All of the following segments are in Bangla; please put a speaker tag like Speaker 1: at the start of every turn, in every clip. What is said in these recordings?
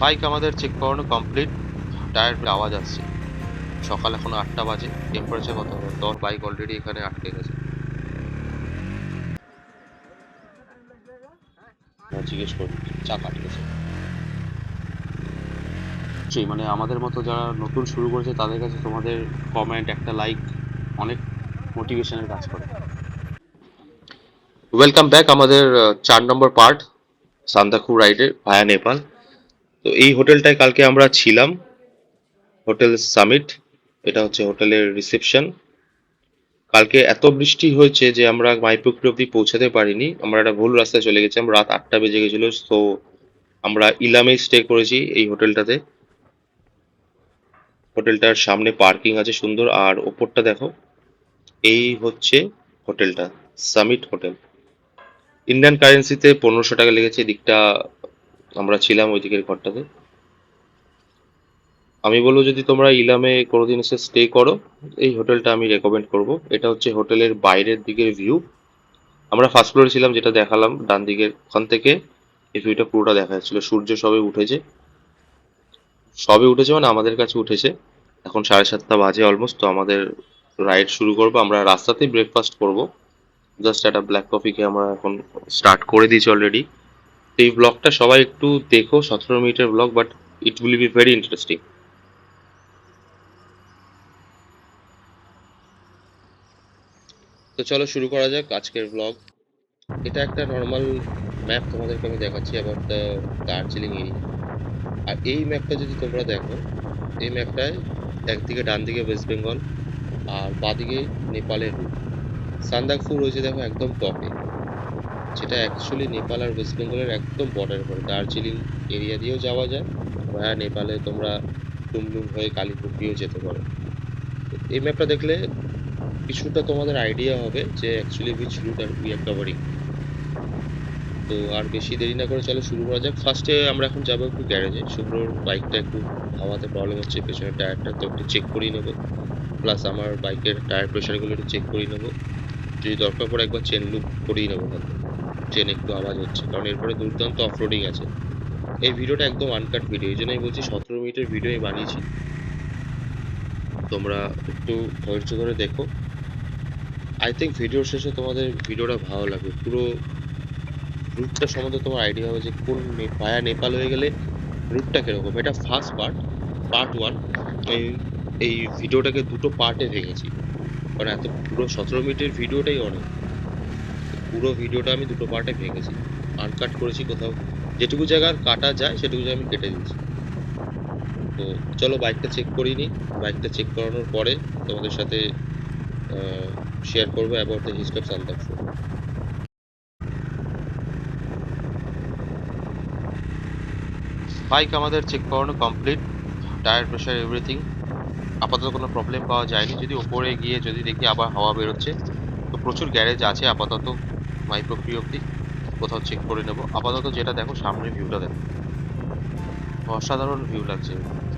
Speaker 1: বাইক আমাদের চেক করানো কমপ্লিট। টায়ার আওয়াজ আসছে। সকাল এখন 8টা বাজে। টেম্পারেচার কত হবে? 10। বাইক অলরেডি এখানে আটকে গেছে। জিজ্ঞেস করবি চাপ আটকেছে। সেই মানে আমাদের মতো যারা নতুন শুরু করেছে তাদের কাছে তোমাদের কমেন্ট, একটা লাইক অনেক মোটিভেশনের কাজ করে। ওয়েলকাম ব্যাক আমাদের 4 নম্বর পার্ট, সান্দাকফু রাইডের ভায়া নেপাল। তো এই হোটেলটায় কালকে আমরা ছিলাম, হোটেল সামিট। এটা হচ্ছে হোটেলের রিসেপশন। কালকে এত বৃষ্টি হয়েছে যে আমরা মাইপুকুর অব্দি পৌঁছাতে পারিনি। আমরা একটা ভুল রাস্তায় চলে গেছিলাম, রাত 8টা বেজে গেছিল। তো আমরা ইলামে স্টে করেছি এই হোটেলটাতে। হোটেলটার সামনে পার্কিং আছে সুন্দর, আর ওপরটা দেখো। এই হচ্ছে হোটেলটা, সামিট হোটেল। ইন্ডিয়ান কারেন্সিতে 1500 টাকা লেগেছে এদিকটা। আমরা ছিলাম ওই দিকের ঘরটাতে। আমি বলবো যদি তোমরা ইলামে কোনোদিন এসে স্টে করো, এই হোটেলটা আমি রেকমেন্ড করব। এটা হচ্ছে হোটেলের বাইরের দিকের ভিউ। আমরা ফার্স্ট ফ্লোরে ছিলাম, যেটা দেখালাম ডান দিকের, ওখান থেকে এই ভিউটা পুরোটা দেখা যাচ্ছিল। সূর্য সবে উঠেছে, সবে উঠেছে মানে আমাদের কাছে উঠেছে। এখন 7:30 বাজে অলমোস্ট। তো আমাদের রাইড শুরু করবো। আমরা রাস্তাতেই ব্রেকফাস্ট করব। জাস্ট একটা ব্ল্যাক কফি খেয়ে আমরা এখন স্টার্ট করে দিয়েছি অলরেডি। এই ব্লগটা সবাই একটু দেখো, 17 মিনিটের blog, but it will be very interesting. তো চলো শুরু করা যাক আজকের ব্লগ। এটা একটা নর্মাল ম্যাপ তোমাদেরকে আমি দেখাচ্ছি অ্যাবাউট দ্য দার্জিলিং এরিয়া। আর এই ম্যাপটা যদি তোমরা দেখো, এই ম্যাপটায় একদিকে ডান দিকে ওয়েস্ট বেঙ্গল আর বাঁদিকে নেপালের রুট। সান্দাকফু রয়েছে দেখো একদম টপে, যেটা অ্যাকচুয়ালি নেপাল আর ওয়েস্ট বেঙ্গলের একদম বর্ডার পড়ে। দার্জিলিং এরিয়া দিয়েও যাওয়া যায়, ভায়া নেপালে তোমরা টুমলুং হয়ে কালিম্পং দিয়েও যেতে পারো। তো এই ম্যাপটা দেখলে কিছুটা তোমাদের আইডিয়া হবে যে actually which route are we are covering. তো আর বেশি দেরি না করে চলো শুরু করা যাক। ফার্স্টে আমরা এখন যাবো একটু গ্যারেজে। শুভ্রর বাইকটা একটু হাওয়াতে প্রবলেম হচ্ছে, পেছনের টায়ারটা তো একটু চেক করিয়ে নেবো। প্লাস আমার বাইকের টায়ার প্রেশারগুলো একটু চেক করিয়ে নেবো। যদি দরকার পড়ে একবার চেন লুপ করিয়ে নেবো হয়তো। চেন একটু আওয়াজ হচ্ছে, কারণ এরপরে দুর্দান্ত অফরোডিং আছে। এই ভিডিওটা একদম আনকাট ভিডিও, এই জন্যই বলছি 17 মিনিটের ভিডিও আমি বানিয়েছি। তোমরা একটু ধৈর্য ধরে দেখো। আই থিঙ্ক ভিডিওর শেষে তোমাদের ভিডিওটা ভালো লাগবে। পুরো রুটটা সম্বন্ধে তোমার আইডিয়া হবে যে কোন ভায়া নেপাল হয়ে গেলে রুটটা কিরকম। এটা ফার্স্ট পার্ট, পার্ট ওয়ান। এই এই ভিডিওটাকে দুটো পার্টে ভেঙেছি, কারণ এত পুরো 17 মিনিটের ভিডিওটাই অনেক। পুরো ভিডিওটা আমি দুটো পার্টে ভেঙেছি, আনকাট করেছি। কোথাও যেটুকু জায়গা কাটা যায় সেটুকু জায়গা আমি কেটে দিয়েছি। তো চলো বাইকটা চেক করিয়ে নিই। বাইকটা চেক করানোর পরে তোমাদের সাথে শেয়ার করবো about the history of Sandakphu. Bike আমাদের চেক করানো কমপ্লিট। টায়ার প্রেশার এভরিথিং, আপাতত কোনো প্রবলেম পাওয়া যায়নি। যদি ওপরে গিয়ে যদি দেখি আবার হাওয়া বেরোচ্ছে, তো প্রচুর গ্যারেজ আছে আপাতত মাইপ্রোক্রি অব্দি, কোথাও চেক করে নেব। আপাতত যেটা দেখো, সামনের ভিউটা দেখো, অসাধারণ ভিউ লাগছে।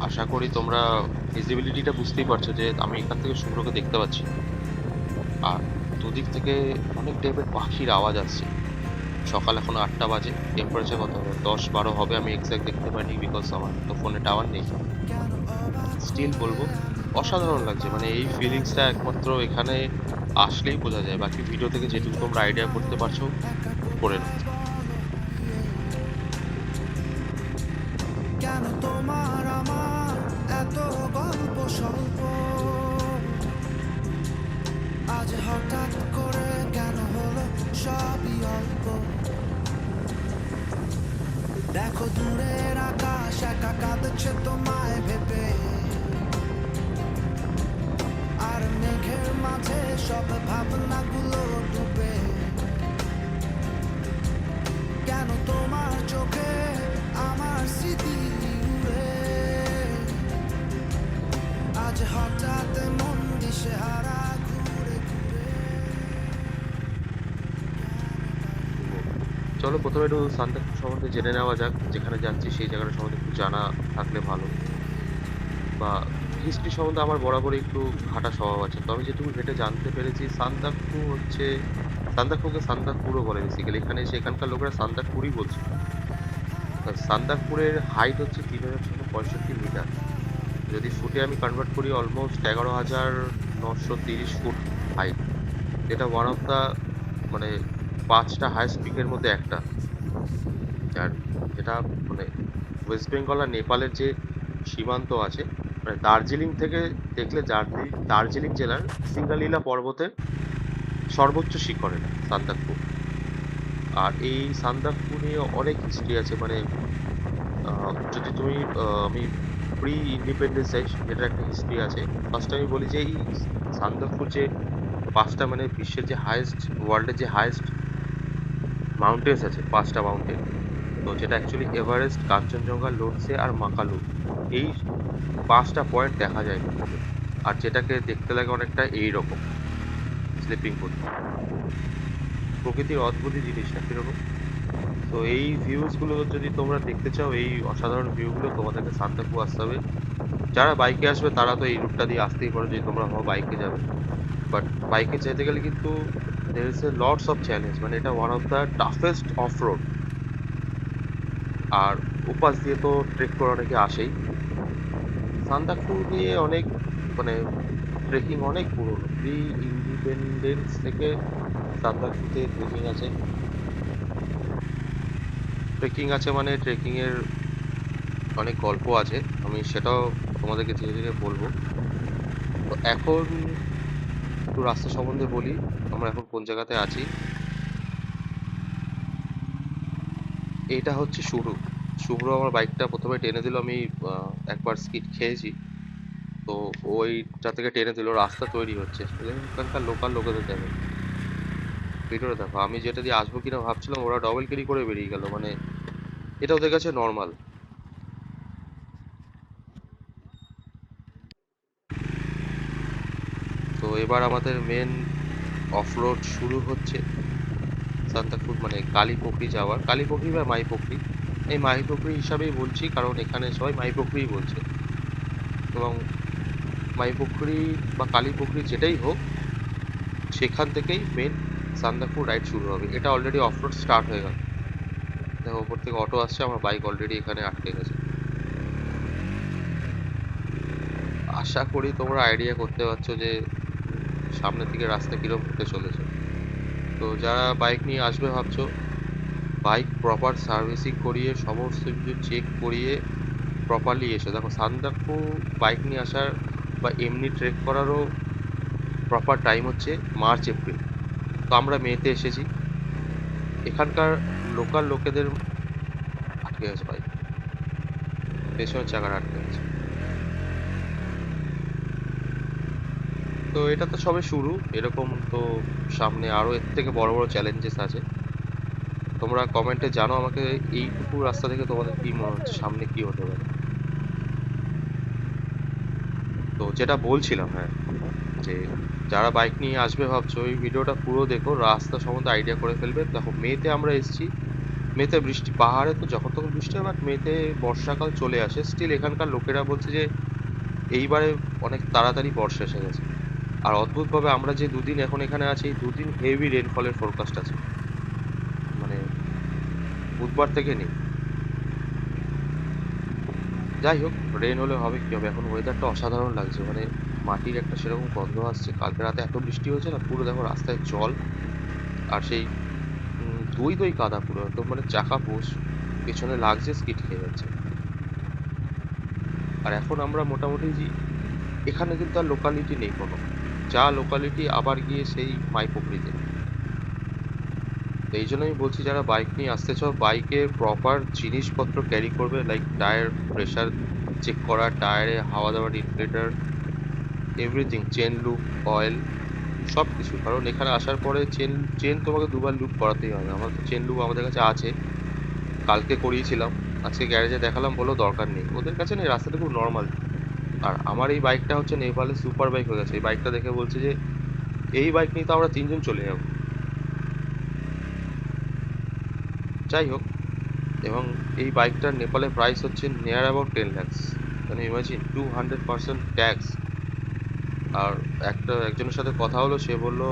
Speaker 1: আশা করি তোমরা ভিজিবিলিটিটা বুঝতেই পারছো যে আমি এখান থেকে সূর্যকে দেখতে পাচ্ছি। আর দুদিক থেকে অনেক টাইপের পাখির আওয়াজ আসছে। সকাল এখন 8টা বাজে। টেম্পারেচার কত হবে? 10-12 হবে, আমি এক্সাক্ট দেখতে পাইনি বিকজ আমার তো ফোনে টাওয়ার নেই। স্টিল বলবো অসাধারণ লাগছে। মানে এই ফিলিংসটা একমাত্র এখানে আসলেই বোঝা যায়। বাকি ভিডিও থেকে যেটুকু তোমরা আইডিয়া করতে পারছো করে নাও।
Speaker 2: কেন তোমার আমার এত গল্প স্বল্প, আজ হঠাৎ করে কেন হলো সবই অল্প। দেখো দূরের আকাশ একা কাঁদছে তোমায় ভেবে, আর মেঘের মাঝে সব ভাবনাগুলো ডুবে। কেন তোমার চোখে আমার স্মৃতি উড়ে, আজ হঠাৎ মন দিশেহারা ঘুরে ঘুরে।
Speaker 1: চলো প্রথমে একটু সান্দাকফু সম্বন্ধে জেনে নেওয়া যাক। যেখানে যাচ্ছি সেই জায়গাটা সম্বন্ধে একটু জানা থাকলে ভালো। বা হিস্ট্রি সম্বন্ধে আমার বরাবরই একটু ঘাটা স্বভাব আছে। তো আমি যেটুকু ঘেটে জানতে পেরেছি, সান্দাকফু হচ্ছে, সান্দাকফুকে সান্দাকপুরও বলে বেসিক্যালি। এখানে সেখানকার লোকেরা সান্দাকপুরই বলছে। সান্দাকপুরের হাইট হচ্ছে ৩,৬65 মিটার। যদি ফুটে আমি কনভার্ট করি অলমোস্ট ১১,৯৩০ ফুট হাইট। এটা ওয়ান অফ দ্য মানে ৫টা হাইয়েস্ট পিকের মধ্যে একটা। আর যেটা মানে ওয়েস্ট বেঙ্গল আর নেপালের যে সীমান্ত আছে, মানে দার্জিলিং থেকে দেখলে দার্জিলিং জেলার সিঙ্গালীলা পর্বতের সর্বোচ্চ শিখর এটা সান্দাকফু। আর এই সান্দাকফু নিয়ে অনেক হিস্ট্রি আছে, মানে যদি তুমি আমি প্রি ইন্ডিপেন্ডেন্স চাই, এটার একটা হিস্ট্রি আছে। ফার্স্ট আমি বলি যে এই সান্দাকফু যে ৫টা মানে বিশ্বের যে হাইয়েস্ট, ওয়ার্ল্ডের যে হাইয়েস্ট মাউন্টেন্স আছে, ৫টা মাউন্টেন। তো যেটা অ্যাকচুয়ালি এভারেস্ট, কাঞ্চনজঙ্ঘা, লোটসে আর মাকালু, এই ৫টা পয়েন্ট দেখা যায় এখানে। আর যেটাকে দেখতে লাগে অনেকটা এইরকম স্লিপিং পুল। প্রকৃতির অদ্ভুতই জিনিসটা কিরকম। তো এই ভিউজগুলো যদি তোমরা দেখতে চাও, এই অসাধারণ ভিউগুলো, তোমাদেরকে সান্দাকফু আসতে হবে। যারা বাইকে আসবে তারা তো এই রুটটা দিয়ে আসতেই পারো যদি তোমরা বাইকে যাবে। বাট বাইকে যেতে গেলে কিন্তু there is a lots of challenge, মানে এটা one of the toughest of road. আর ওপাশ দিয়ে তো ট্রেক করে অনেকে আসেই। সান্দাকফু নিয়ে অনেক মানে ট্রেকিং অনেক পুরনো, প্রি ইন্ডিপেন্ডেন্স থেকে সান্দাকফুতে ট্রেকিং আছে। ট্রেকিং আছে মানে ট্রেকিং এর অনেক গল্প আছে, আমি সেটাও তোমাদেরকে ধীরে ধীরে বলবো। তো এখন একটু রাস্তা সম্বন্ধে বলি, আমরা এখন কোন জায়গাতে আছি। এইটা হচ্ছে শুরু। শুভ্র আমার বাইকটা প্রথমে টেনে দিল, আমি একবার স্কিড খেয়েছি। তো ওইটা থেকে টেনে দিল, রাস্তা তৈরি হচ্ছে, এখানকার লোকাল লোকেদের দেখো, ভিডিওটা দেখো। আমি যেটা দিয়ে আসবো কিনা ভাবছিলাম, ওরা ডবল ক্যারি করে বেরিয়ে গেল, মানে এটা ওদের কাছে নর্মাল। তো এবার আমাদের মেন অফরোড শুরু হচ্ছে সান্দাকফু, মানে কালীপুখরি যাওয়ার। কালীপুখরি বা মাইপুখরি, এই মাইপুখরি হিসাবেই বলছি কারণ এখানে সবাই মাইপুখরিই বলছে। এবং মাইপুখরি বা কালীপুখরি যেটাই হোক, সেখান থেকেই মেন সান্দাকফু রাইড শুরু হবে। এটা অলরেডি অফরোড স্টার্ট হয়ে গেল। দেখো ওপর থেকে অটো আসছে, আমার বাইক অলরেডি এখানে আটকে গেছে। আশা করি তোমরা আইডিয়া করতে পারছো যে সামনের দিকে রাস্তা কিরকম হতে চলেছে। তো যারা বাইক নিয়ে আসবে ভাবছো, বাইক প্রপার সার্ভিসিং করিয়ে সমস্ত কিছু চেক করিয়ে প্রপারলি এসো। দেখো সান্দাকফু বাইক নিয়ে আসার বা এমনি ট্রেক করারও প্রপার টাইম হচ্ছে মার্চ এপ্রিল। তো আমরা মেতে এসেছি। এখানকার লোকাল লোকেদের আটকে গেছে বাইক, পেছনের চাকাটা আটকে গেছে। তো এটা তো সবে শুরু, এরকম তো সামনে আরো এর থেকে বড় বড় চ্যালেঞ্জেস আছে। তোমরা কমেন্টে জানো আমাকে এইটুকু রাস্তা থেকে তোমাদের কি মনে হচ্ছে, সামনে কি হতে পারে। তো যেটা বলছিলাম, হ্যাঁ, যে যারা বাইক নিয়ে আসবে ভাবছো, ওই ভিডিওটা পুরো দেখো, রাস্তা সম্বন্ধে আইডিয়া করে ফেলবে। দেখো মেতে আমরা এসেছি, মেতে বৃষ্টি, পাহাড়ে তো যখন তখন বৃষ্টি হয়, বাট মেতে বর্ষাকাল চলে আসে। স্টিল এখানকার লোকেরা বলছে যে এইবারে অনেক তাড়াতাড়ি বর্ষা এসে গেছে। আর অদ্ভুতভাবে আমরা যে দুদিন এখন এখানে আছি, এই দুদিন হেভি রেনফলের ফোরকাস্ট আছে, মানে বুধবার থেকে নেই। যাই হোক, রেন হলে হবে কি হবে, এখন ওয়েদারটা অসাধারণ লাগছে, মানে মাটির একটা সেরকম গন্ধ আসছে। কালকে রাতে এত বৃষ্টি হয়েছে না, পুরো দেখো রাস্তায় জল। আর সেই দই দই কাদা পুরো একদম, মানে চাকা পোষ পেছনে লাগছে, স্কিড খেয়ে যাচ্ছে। আর এখন আমরা মোটামুটি এখানে কিন্তু আর লোকালিটি নেই কোনো, যা লোকালিটি আবার গিয়ে সেই মাইপুখরিতে। তো এই জন্য আমি বলছি, যারা বাইক নিয়ে আসতে চাও, বাইকে প্রপার জিনিসপত্র ক্যারি করবে, লাইক টায়ার প্রেশার চেক করা, টায়ারে হাওয়া দেওয়ার inflator, everything, chain loop, oil, সব কিছু। কারণ এখানে আসার পরে চেন চেন তোমাকে দুবার লুপ করাতেই হবে। আমার তো চেন লুপ আমাদের কাছে আছে, কালকে করিয়েছিলাম, আজকে গ্যারেজে দেখালাম, বললো দরকার নেই, ওদের কাছে নেই, রাস্তাটা খুব নর্মাল। আর আমার এই বাইকটা হচ্ছে নেপালের সুপার বাইক হয়ে গেছে। এই বাইকটা দেখে বলছে যে এই বাইক নিয়ে তো আমরা 3জন চলে যাবো। যাই হোক, এবং এই বাইকটার নেপালের প্রাইস হচ্ছে নিয়ার অ্যাবাউট 10 lakhs। মানে ইমাজিন 200% ট্যাক্স। আর একজনের সাথে কথা হলো, সে বললো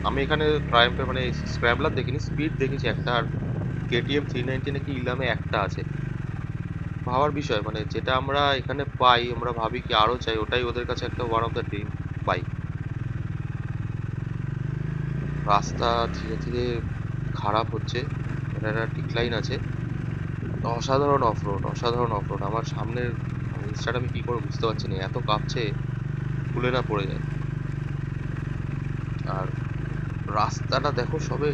Speaker 1: আমি এখানে ট্রায়াম্ফের মানে স্ক্র্যাবলার দেখিনি, স্পিড দেখেছি একটা, আর KTM 390 নাকি ইলামে একটা আছে। ভাবার বিষয়, মানে যেটা আমরা এখানে পাই আমরা ভাবি কি আরো চাই, ওটাই ওদের কাছে একটা one of the dream bike. রাস্তা ধীরে ধীরে খারাপ হচ্ছে, এটা একটা ডিক্লাইন আছে। অসাধারণ অফরোড, অসাধারণ অফরোড। আমার সামনের জিনিসটা আমি কি করে বুঝতে পারছি না, এত কাঁপছে খুলে না পড়ে যায়। আর রাস্তাটা দেখো সবে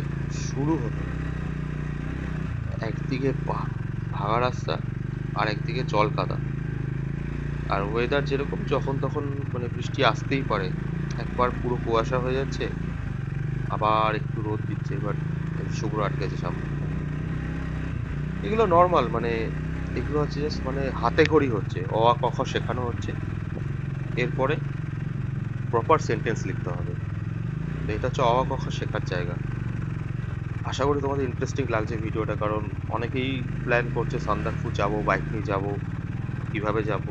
Speaker 1: শুরু হলো, একদিকে ভাঙা রাস্তা আর একদিকে জল কাদা। আর ওয়েদার যেরকম যখন তখন মানে বৃষ্টি আসতেই পারে, একবার পুরো কুয়াশা হয়ে যাচ্ছে, আবার একটু রোদ দিচ্ছে, এবার শুভ্র আটকেছে সামনে। এগুলো নর্মাল, মানে এগুলো হচ্ছে জাস্ট মানে হাতে খড়ি হচ্ছে, অ আ ক খ শেখানো হচ্ছে, এরপরে প্রপার সেন্টেন্স লিখতে হবে। তো এটা হচ্ছে অ আ ক খ শেখার জায়গা। আশা করি তোমাদের ইন্টারেস্টিং লাগছে ভিডিওটা, কারণ অনেকেই প্ল্যান করছে সান্দাকফু যাবো, বাইক নিয়ে যাবো, কিভাবে যাব।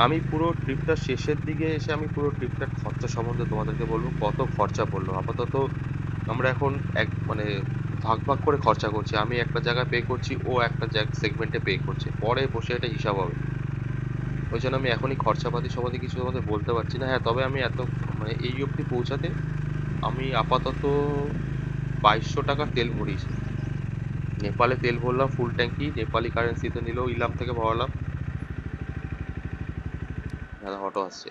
Speaker 1: আমি পুরো ট্রিপটা শেষের দিকে এসে আমি পুরো ট্রিপটার খরচা সম্বন্ধে তোমাদেরকে বলবো, কত খরচা পড়লো। আপাতত আমরা এখন মানে ভাগ ভাগ করে খরচা করছি, আমি একটা জায়গায় পে করছি, ও একটা সেগমেন্টে পে করছে, পরে বসে এটা হিসাব হবে। ওই জন্য আমি এখনই খরচাপাতি সম্বন্ধে কিছু তোমাদের বলতে পারছি না। হ্যাঁ, তবে আমি মানে এই অবধি পৌঁছাতে আমি আপাতত 2200 টাকার তেল ভরিয়েছি। নেপালে তেল ভরলাম ফুল ট্যাঙ্কি, নেপালি কারেন্সিতে নিলেও ইলাম থেকে ভরালাম। দাদা অটো আসছে।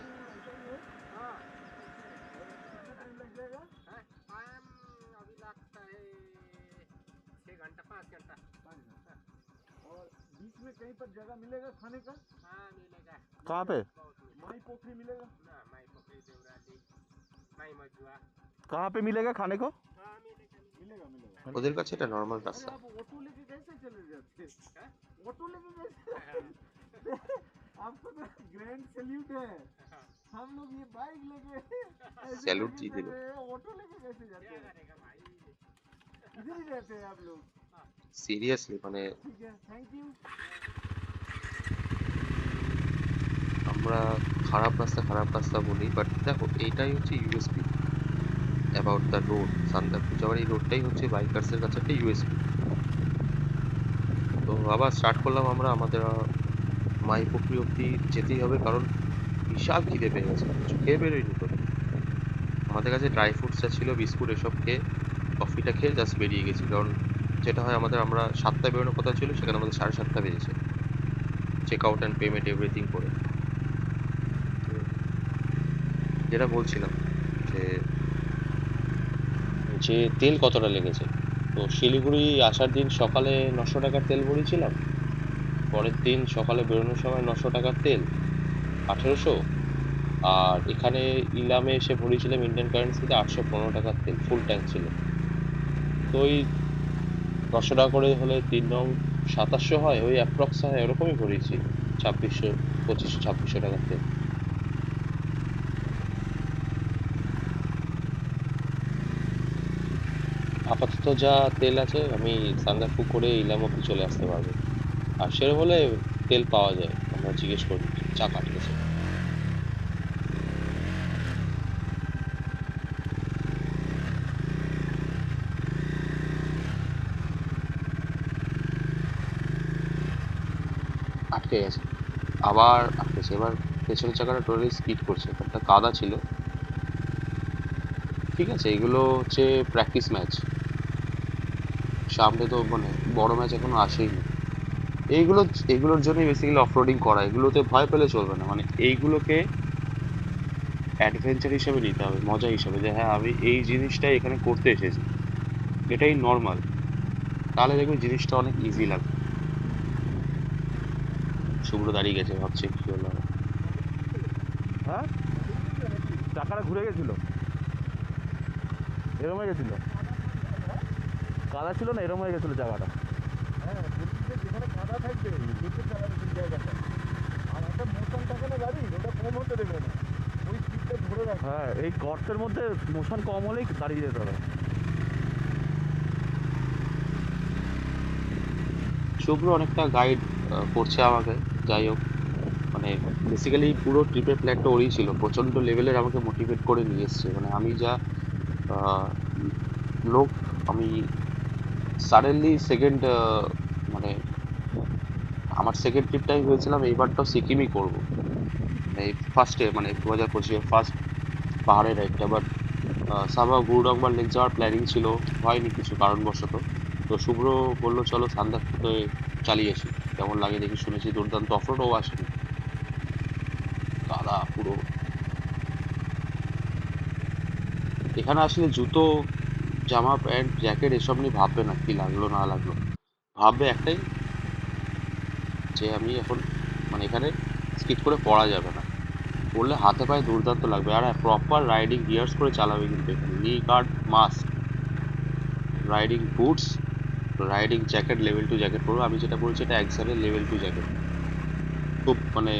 Speaker 3: कहाँ पे कहाँ पे मिलेगा खाने को?
Speaker 1: ওদের কাছে এটা নর্মাল রাস্তা।
Speaker 3: आपको तो ग्रैंड सैल्यूट है। हम लोग ये बाइक लेके ऐसे
Speaker 1: স্যালুট
Speaker 3: नहीं
Speaker 1: দিয়ে
Speaker 3: कर
Speaker 1: দিল।
Speaker 3: रहे हैं, ऑटो लेके कैसे जाते हैं? इधर ही रहते हैं आप लोग।
Speaker 1: সিরিয়াসলি মানে
Speaker 3: ठीक है, थैंक यू।
Speaker 1: আমরা খারাপ রাস্তা বলি, বাট দেখো এইটাই হচ্ছে USP about the road. Sandakphu এই রোডটাই হচ্ছে বাইকার্সের কাছে একটা ইউএসপি। তো আবার স্টার্ট করলাম আমরা আমাদের মাইপুকুরি অব্দি যেতেই হবে, কারণ বিশাল খিদে পেয়ে গেছে, কিছু খেয়ে বেরোয়নি তো। আমাদের কাছে ড্রাই ফ্রুটস যা ছিল, বিস্কুট এসব খেয়ে, কফিটা খেয়ে জাস্ট বেরিয়ে গেছি, কারণ যেটা হয় আমরা 7টায় বেরোনোর কথা ছিল, সেখানে আমাদের 7:30 বেজেছে check out and payment everything করে। তো যেটা বলছিলাম যে যে তেল কতটা লেগেছে, তো শিলিগুড়ি আসার দিন সকালে 900 টাকার তেল ভরিয়েছিলাম, পরের দিন সকালে বেরোনোর সময় 900 টাকার তেল, 1800। আর এখানে ইলামে এসে ভরিয়েছিলাম ইন্ডিয়ান কারেন্সিতে 815 টাকার তেল, ফুল ট্যাঙ্ক ছিল। তো ওই 900 টাকা করে হলে 3 নং 2700 হয়, ওই অ্যাপ্রক্স হয়, ওরকমই ভরিয়েছি 2600, 2500, 2600 টাকার তেল। আপাতত যা তেল আছে আমি সান্দাকফু করে ইলাম অব্দি চলে আসতে পারবো। আর সেরকম হলে তেল পাওয়া যায়, আমরা জিজ্ঞেস করি, চা কাটতেছে। আটকে গেছে, আবার আটকেছে। এবার পেছনের চাকাটা টোটালি স্কিড করছে, একটা কাদা ছিল। ঠিক আছে, এগুলো হচ্ছে প্র্যাকটিস ম্যাচ, সামনে তো মানে বড় ম্যাচ এখনো আসেইনি। এইগুলো এগুলোর জন্যই বেসিক্যালি অফরোডিং করা, এগুলোতে ভয় পেলে চলবে না, মানে এইগুলোকে অ্যাডভেঞ্চার হিসেবে নিতে হবে, মজা হিসেবে, যে হ্যাঁ আমি এই জিনিসটাই এখানে করতে এসেছি, এটাই নর্মাল। তাহলে দেখবে জিনিসটা অনেক ইজি লাগবে। শুভ্র দাঁড়িয়ে গেছে, ভাবছে কি হলো।
Speaker 3: হ্যাঁ, চাকাটা ঘুরে গেছিল, এরম হয়ে গেছিল, কাদা ছিল না, এরম হয়ে গেছিল চাকাটা। হ্যাঁ, যেখানে কাদা থাকবে নিচে চালাবে সেই জায়গাটা, আর একটা মোশন থাকে না গাড়ি, ওটা কম হতে দেবে না, ওই স্পিডটা ধরে রাখবে। হ্যাঁ, এই গর্তের মধ্যে মোশন কম হলেই দাঁড়িয়ে যেতে হবে।
Speaker 1: শুভ্র অনেকটা গাইড করছে আমাকে। যাই হোক, মানে বেসিক্যালি পুরো ট্রিপের প্ল্যানটা ওরই ছিল, প্রচন্ড লেভেলের আমাকে মোটিভেট করে নিয়ে এসছে। মানে আমি যা আহ, লোক, আমি সাডেনলি সেকেন্ড মানে আমার সেকেন্ড ট্রিপটা আমি ভেবেছিলাম এইবারটাও সিকিমই করবো, এই ফার্স্টে মানে 2025 ফার্স্ট পাহাড়ের রাইডটা। বাট সামহাও গৌরডংবার লেক যাওয়ার প্ল্যানিং ছিল, হয়নি কিছু কারণবশত। তো শুভ্র বললো চলো সান্দাকফুতে চালিয়ে আসি, কেমন লাগে দেখি, শুনেছি দুর্দান্ত অফরোডও আসেনি, কাদা পুরো। এখানে আসলে জুতো, জামা প্যান্ট, জ্যাকেট এসব নিয়ে ভাববে না কি লাগলো না লাগলো, ভাববে একটাই, যে আমি এখন মানে এখানে স্কিট করে পড়া যাবে না, পড়লে হাতে পায়ে দুর্দান্ত লাগবে। আর প্রপার রাইডিং গিয়ার্স করে চালাবে কিন্তু এখানে, knee guard must, riding boots, riding jacket, level 2 jacket পরবো। আমি যেটা বলছি এটা এক্সারের লেভেল 2 জ্যাকেট, খুব মানে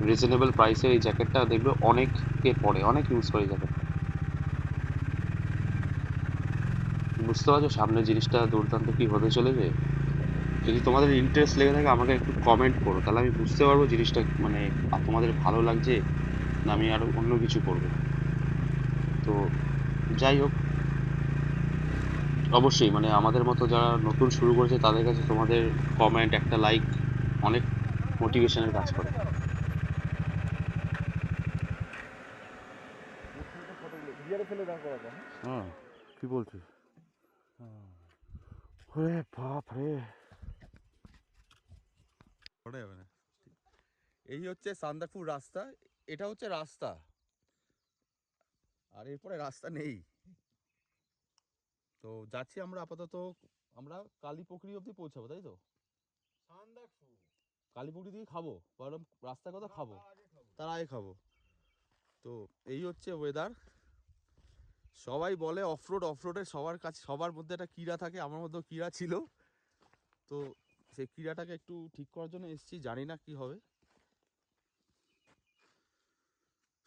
Speaker 1: রিজনেবল প্রাইসে এই জ্যাকেটটা দেখবে অনেকে পরে, অনেক ইউজ করে এই জ্যাকেটটা। বুঝতে পারছো সামনে জিনিসটা দুর্দান্ত কি হতে চলেছে। যদি তোমাদের ইন্টারেস্ট লেগে থাকে আমাকে একটু কমেন্ট করো, তাহলে আমি বুঝতে পারবো জিনিসটা মানে তোমাদের ভালো লাগছে না আমি আরো অন্য কিছু করবো। তো যাই হোক, অবশ্যই মানে আমাদের মতো যারা নতুন শুরু করেছে তাদের কাছে তোমাদের কমেন্ট, একটা লাইক অনেক মোটিভেশনের কাজ করে।
Speaker 3: ফটোগুলো গিয়ারে ফেলে দাঁড় করাবো।
Speaker 4: হ্যাঁ, কি বলছিস? ওরে বাপ রে!
Speaker 3: ওটা যাবে না। এই হচ্ছে সান্দাকফু রাস্তা, এটা হচ্ছে রাস্তা, আর এরপরে রাস্তা নেই। তো যাচ্ছি আমরা আপাতত, আমরা কালীপুকুরি অবধি পৌঁছাবো, তাই তো? কালীপুকুরি দিয়ে খাবো, বরং রাস্তার কথা খাবো, তার আগে খাবো। তো এই হচ্ছে ওয়েদার। সবাই বলে অফরোড, অফরোডের সবার কাছে সবার মধ্যে একটা ক্রীড়া থাকে, আমার মধ্যেও ক্রীড়া ছিল। তো সেই ক্রীড়াটাকে একটু ঠিক করার জন্য এসেছি, জানি না কি হবে।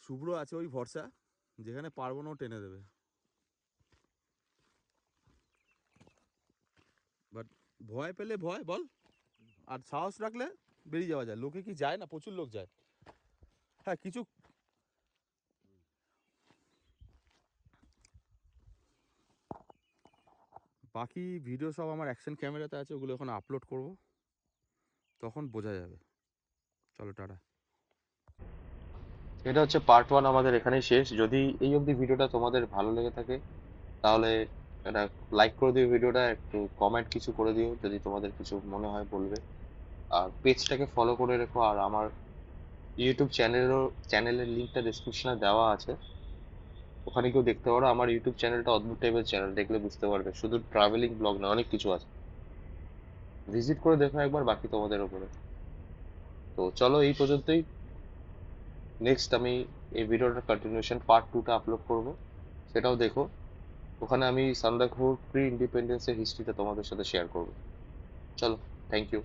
Speaker 3: শুভ্র আছে ওই ভরসা, যেখানে পারবো না ও টেনে দেবে। বাট ভয় পেলে ভয় বল, আর সাহস রাখলে বেরিয়ে যাওয়া যায়। লোকে কি যায় না? প্রচুর লোক যায়। হ্যাঁ, কিছু বাকি ভিডিও সব আমার অ্যাকশন ক্যামেরাতে আছে, ওগুলো এখন আপলোড করব, তখন বোঝা যাবে। চলো টাটা।
Speaker 1: এটা হচ্ছে পার্ট 1 আমাদের এখানেই শেষ। যদি এই অবধি ভিডিওটা তোমাদের ভালো লেগে থাকে তাহলে একটা লাইক করে দিও ভিডিওটা, একটু কমেন্ট কিছু করে দিও যদি তোমাদের কিছু মনে হয় বলবে, আর পেজটাকে ফলো করে রেখো। আর আমার ইউটিউব চ্যানেলের লিঙ্কটা ডেসক্রিপশনে দেওয়া আছে, ওখানে কেউ দেখতে পারো। আমার ইউটিউব চ্যানেলটা অদ্ভুত টাইপের চ্যানেল, দেখলে বুঝতে পারবে শুধু ট্রাভেলিং ব্লগ না, অনেক কিছু আছে, ভিজিট করে দেখো একবার, বাকি তোমাদের উপরে। তো চলো এই পর্যন্তই, নেক্সট আমি এই ভিডিওটার কন্টিনিউশন পার্ট 2টা আপলোড করব, সেটাও দেখো। ওখানে আমি সান্দাকফু প্রি ইন্ডিপেন্ডেন্সের হিস্ট্রিটা তোমাদের সাথে শেয়ার করব। চলো, থ্যাংক ইউ।